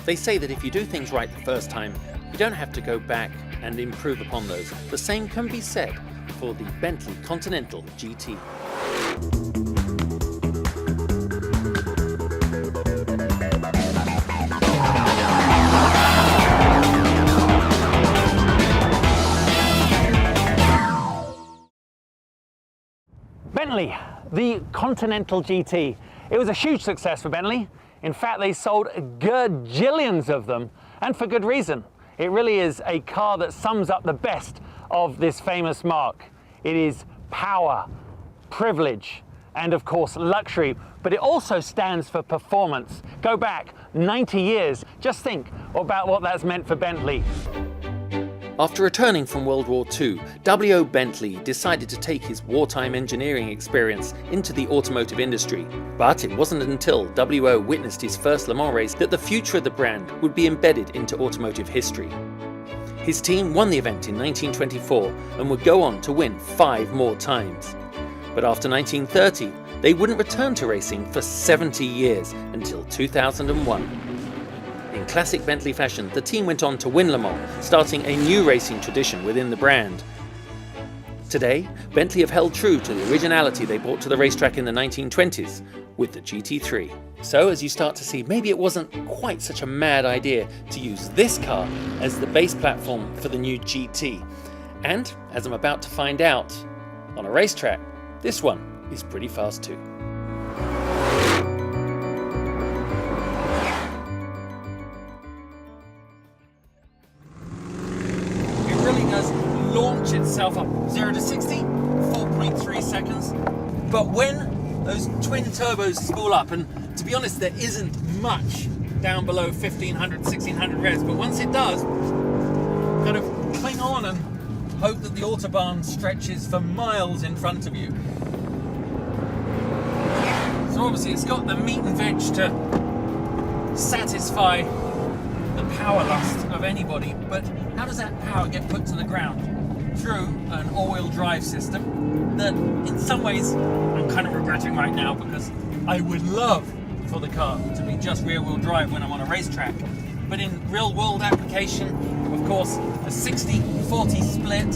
They say that if you do things right the first time, you don't have to go back and improve upon those. The same can be said for the Bentley Continental GT. Bentley, the Continental GT. It was a huge success for Bentley. In fact, they sold gajillions of them, and for good reason. It really is a car that sums up the best of this famous marque. It is power, privilege, and of course luxury, but it also stands for performance. Go back 90 years, just think about what that's meant for Bentley. After returning from World War II, W.O. Bentley decided to take his wartime engineering experience into the automotive industry. But it wasn't until W.O. witnessed his first Le Mans race that the future of the brand would be embedded into automotive history. His team won the event in 1924 and would go on to win 5 more times. But after 1930, they wouldn't return to racing for 70 years until 2001. In classic Bentley fashion, the team went on to win Le Mans, starting a new racing tradition within the brand. Today, Bentley have held true to the originality they brought to the racetrack in the 1920s with the GT3. So as you start to see, maybe it wasn't quite such a mad idea to use this car as the base platform for the new GT. And, as I'm about to find out, on a racetrack, this one is pretty fast too. Launch itself up 0 to 60, 4.3 seconds. But when those twin turbos spool up, and to be honest, there isn't much down below 1500, 1600 revs, but once it does, kind of cling on and hope that the Autobahn stretches for miles in front of you. So obviously it's got the meat and veg to satisfy the power lust of anybody, but how does that power get put to the ground? Through an all-wheel drive system that in some ways I'm kind of regretting right now, because I would love for the car to be just rear-wheel drive when I'm on a racetrack. But in real-world application, of course, a 60-40 split,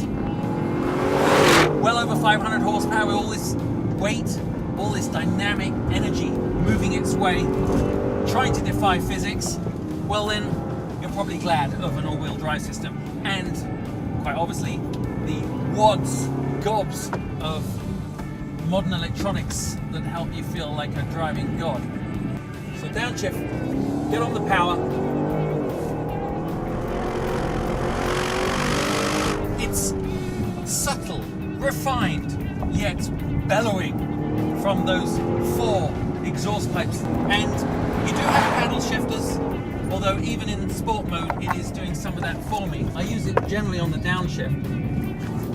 well over 500 horsepower with all this weight, all this dynamic energy moving its way, trying to defy physics, well then, you're probably glad of an all-wheel drive system. And quite obviously, the gobs of modern electronics that help you feel like a driving god. So downshift, get on the power. It's subtle, refined, yet bellowing from those 4 exhaust pipes. And you do have paddle shifters, although even in sport mode it is doing some of that for me. I use it generally on the downshift.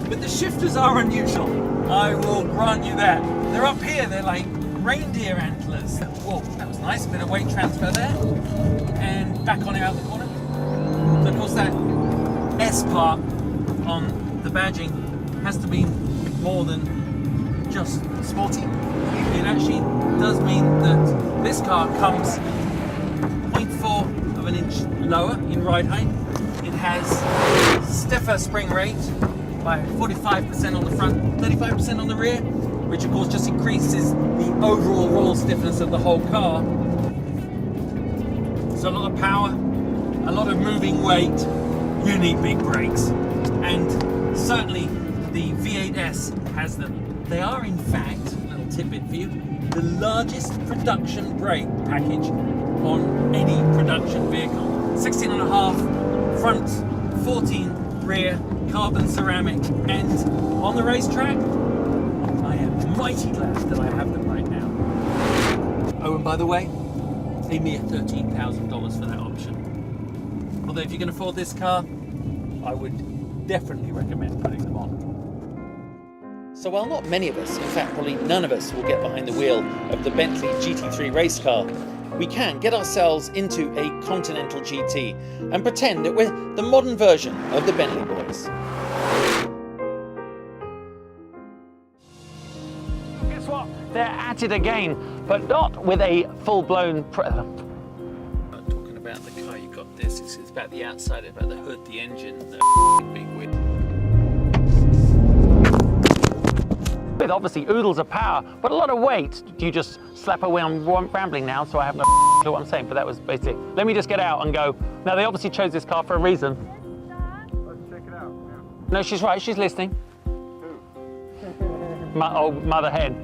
But the shifters are unusual, I will grant you that. They're up here, they're like reindeer antlers. Whoa, that was nice, a bit of weight transfer there. And back on it out the corner. So of course that S part on the badging has to be more than just sporty. It actually does mean that this car comes 0.4 of an inch lower in ride height. It has stiffer spring rate by 45% on the front, 35% on the rear, which of course just increases the overall roll stiffness of the whole car. So a lot of power, a lot of moving weight, you need big brakes. And certainly the V8S has them. They are in fact, a little tidbit for you, the largest production brake package on any production vehicle. 16.5 front, 14 rear, carbon ceramic, and on the racetrack, I am mighty glad that I have them right now. Oh, and by the way, a mere $13,000 for that option. Although if you can afford this car, I would definitely recommend putting them on. So while not many of us, in fact probably none of us, will get behind the wheel of the Bentley GT3 race car, we can get ourselves into a Continental GT and pretend that we're the modern version of the Bentley boys. Guess what? They're at it again, but not with a full-blown... Talking about the car, you plastics. It's about the outside, about the hood, the engine, the big wheel. With obviously oodles of power, but a lot of weight. Do you just slap away? I'm rambling now, so I have no clue what I'm saying, but that was basically. Let me just get out and go. Now, they obviously chose this car for a reason. Let's check it out. Yeah. No, she's right, she's listening. Who? Mother hen.